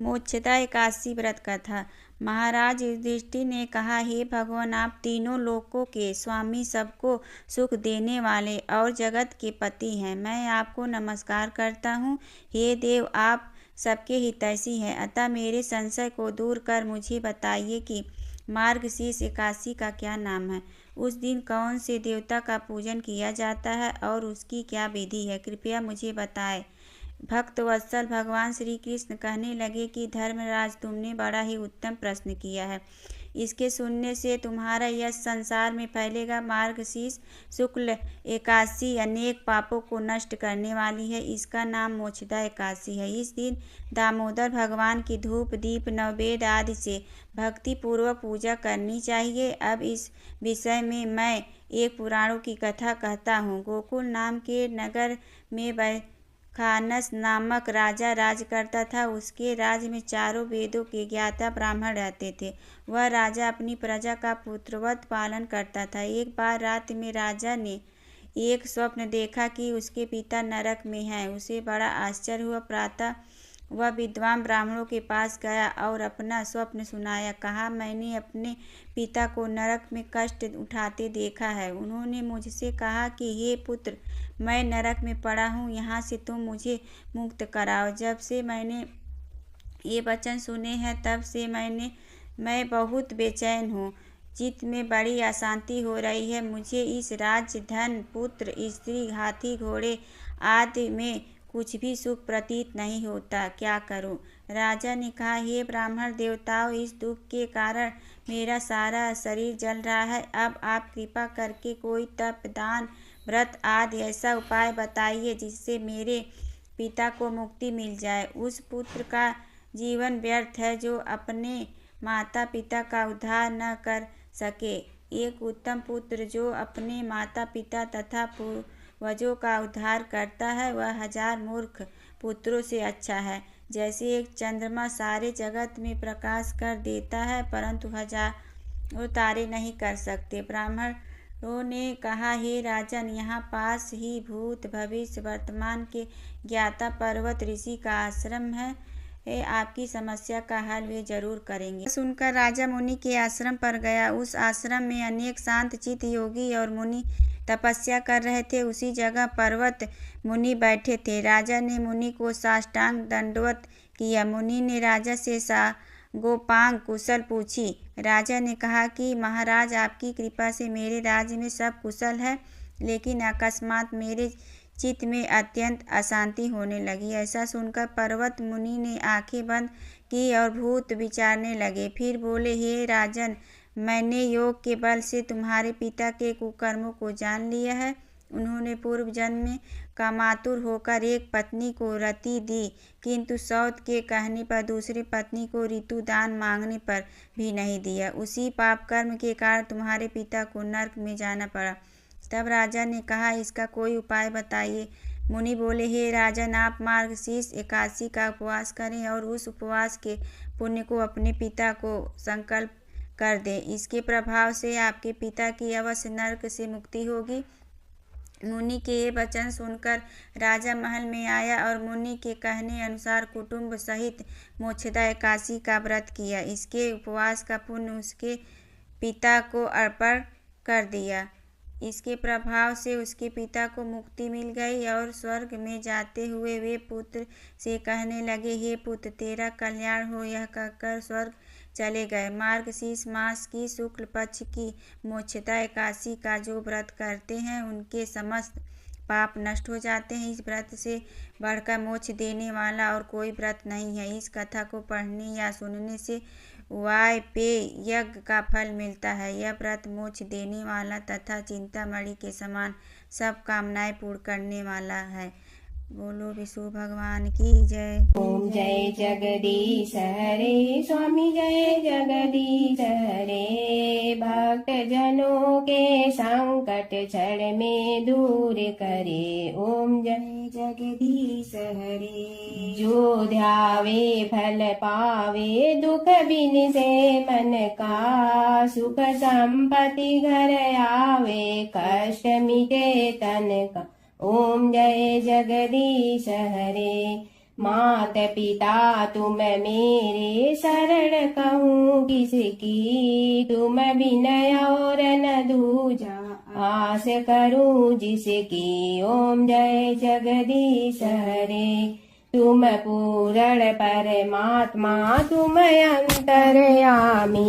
मोक्षदा एकादशी व्रत कथा। महाराज युधिष्ठिर ने कहा, हे भगवान, आप तीनों लोकों के स्वामी, सबको सुख देने वाले और जगत के पति हैं। मैं आपको नमस्कार करता हूँ। हे देव, आप सबके हितैषी हैं, अतः मेरे संशय को दूर कर मुझे बताइए कि मार्गशीर्ष एकादशी का क्या नाम है। उस दिन कौन से देवता का पूजन किया जाता है और उसकी क्या विधि है, कृपया मुझे बताएं। भक्त वत्सल भगवान श्री कृष्ण कहने लगे कि धर्मराज, तुमने बड़ा ही उत्तम प्रश्न किया है। इसके सुनने से तुम्हारा यश संसार में फैलेगा। मार्गशीर्ष शुक्ल एकादशी अनेक पापों को नष्ट करने वाली है। इसका नाम मोक्षदा एकादशी है। इस दिन दामोदर भगवान की धूप, दीप, नववेद आदि से भक्ति पूर्वक पूजा करनी चाहिए। अब इस विषय में मैं एक पुराणों की कथा कहता हूँ। गोकुल नाम के नगर में खानस नामक राजा राज करता था। उसके राज्य में चारों वेदों के ज्ञाता ब्राह्मण रहते थे। वह राजा अपनी प्रजा का पुत्रवत पालन करता था। एक बार रात में राजा ने एक स्वप्न देखा कि उसके पिता नरक में हैं। उसे बड़ा आश्चर्य हुआ। प्रातः वह विद्वान ब्राह्मणों के पास गया और अपना स्वप्न सुनाया। कहा, मैंने अपने पिता को नरक में कष्ट उठाते देखा है। उन्होंने मुझसे कहा कि हे पुत्र, मैं नरक में पड़ा हूँ, यहाँ से तुम मुझे मुक्त कराओ। जब से मैंने ये वचन सुने हैं, तब से मैं बहुत बेचैन हूँ। चित्त में बड़ी अशांति हो रही है। मुझे इस राज्य, धन, पुत्र, स्त्री, हाथी, घोड़े आदि में कुछ भी सुख प्रतीत नहीं होता। क्या करूं? राजा ने कहा, हे ब्राह्मण देवताओं, इस दुख के कारण मेरा सारा शरीर जल रहा है। अब आप कृपा करके कोई तप, दान, व्रत आदि ऐसा उपाय बताइए जिससे मेरे पिता को मुक्ति मिल जाए। उस पुत्र का जीवन व्यर्थ है जो अपने माता पिता का उद्धार न कर सके। एक उत्तम पुत्र जो अपने माता पिता तथा पूर्वजों का उद्धार करता है, वह 1000 मूर्ख पुत्रों से अच्छा है। जैसे एक चंद्रमा सारे जगत में प्रकाश कर देता है, परंतु 1000 तारे नहीं कर सकते। ब्राह्मणों ने कहा, हे राजन, यहाँ पास ही भूत, भविष्य, वर्तमान के ज्ञाता पर्वत ऋषि का आश्रम है। आपकी समस्या का हल वे जरूर करेंगे। सुनकर राजा मुनि के आश्रम पर गया। उस आश्रम में अनेक शांत चित्त योगी और मुनि तपस्या कर रहे थे। उसी जगह पर्वत मुनि बैठे थे। राजा ने मुनि को साष्टांग दंडवत किया। मुनि ने राजा से गोपांग कुशल पूछी। राजा ने कहा कि महाराज, आपकी कृपा से मेरे राज्य में सब कुशल है, लेकिन अकस्मात मेरे चित्त में अत्यंत अशांति होने लगी। ऐसा सुनकर पर्वत मुनि ने आंखें बंद की और भूत विचारने लगे। फिर बोले, हे राजन, मैंने योग के बल से तुम्हारे पिता के कुकर्मों को जान लिया है। उन्होंने पूर्व जन्म में कामातुर होकर एक पत्नी को रति दी, किंतु सौत के कहने पर दूसरी पत्नी को ऋतु दान मांगने पर भी नहीं दिया। उसी पाप कर्म के कारण तुम्हारे पिता को नरक में जाना पड़ा। तब राजा ने कहा, इसका कोई उपाय बताइए। मुनि बोले, हे राजन, आप मार्गशीर्ष एकादशी का उपवास करें और उस उपवास के पुण्य को अपने पिता को संकल्प कर दें। इसके प्रभाव से आपके पिता की अवश्य नरक से मुक्ति होगी। मुनि के ये वचन सुनकर राजा महल में आया और मुनि के कहने अनुसार कुटुंब सहित मोक्षदा एकादशी का व्रत किया। इसके उपवास का पुण्य उसके पिता को अर्पण कर दिया। इसके प्रभाव से उसके पिता को मुक्ति मिल गई और स्वर्ग में जाते हुए वे पुत्र से कहने लगे, हे पुत्र, तेरा कल्याण हो। यह कहकर स्वर्ग चले गए। मार्गशीर्ष मास की शुक्ल पक्ष की मोक्षदा एकादशी का जो व्रत करते हैं, उनके समस्त पाप नष्ट हो जाते हैं। इस व्रत से बढ़कर मोक्ष देने वाला और कोई व्रत नहीं है। इस कथा को पढ़ने या सुनने से वाजपेय यज्ञ का फल मिलता है। यह व्रत मोक्ष देने वाला तथा चिंतामणि के समान सब कामनाएं पूर्ण करने वाला है। बोलो विष्णु भगवान की जय। ओम जय जगदीश हरे, स्वामी जय जगदीश हरे। भक्त जनों के संकट क्षण में दूर करे। ओम जय जगदीश हरे। जो ध्यावे फल पावे, दुख बिन से मन का। सुख संपत्ति घर आवे, कष्ट मिटे तन का। ओम जय जगदीश हरे। मात पिता तुम मेरे शरण कहूँ किसकी, तुम विनय और न दूजा आस करूँ जिसकी। ओम जय जगदीश हरे। तुम पूर्ण परमात्मा तुम अंतर्यामी,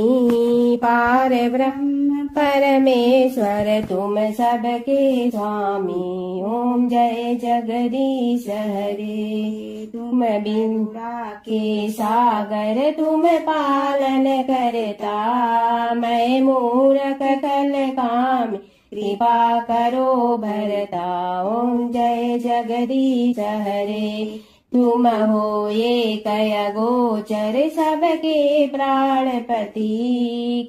पार ब्रह्म परमेश्वर तुम सबके स्वामी। ओम जय जगदीश हरे। तुम बिंदा के सागर तुम पालन करता, मैं मूरख कल काम कृपा करो भरता। ओम जय जगदीश हरे। तुम हो ये कय गोचर सबके प्राणपति,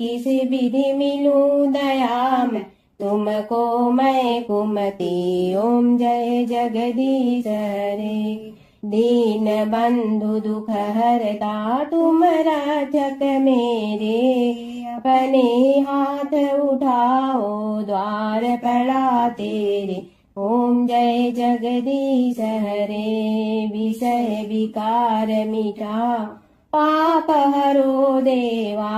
किस विधि मिलूं दया में तुमको मैं कुमति। ओम जय जगदीश हरे। दीन बंधु दुख हरता तुम रक्षक मेरे, अपने हाथ उठाओ द्वार पड़ा तेरे। ओम जय जगदीश हरे। विषय विकार मिटा पाप हरो देवा,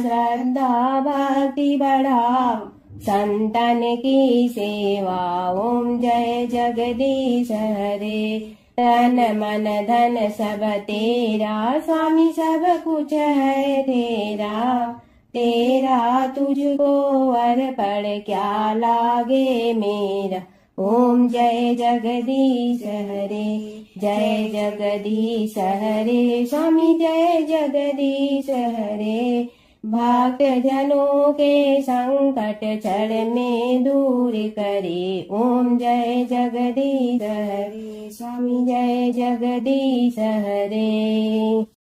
श्रद्धा भक्ति बढ़ाओ संतन की सेवा। ओम जय जगदीश हरे। तन मन धन सब तेरा स्वामी, सब कुछ है तेरा, तेरा तुझको अर्पण क्या लागे मेरा। ओम जय जगदीश हरे। जय जगदीश हरे स्वामी जय जगदीश हरे। भक्त जनों के संकट क्षण में दूर करे। ओम जय जगदीश हरे स्वामी जय जगदीश हरे।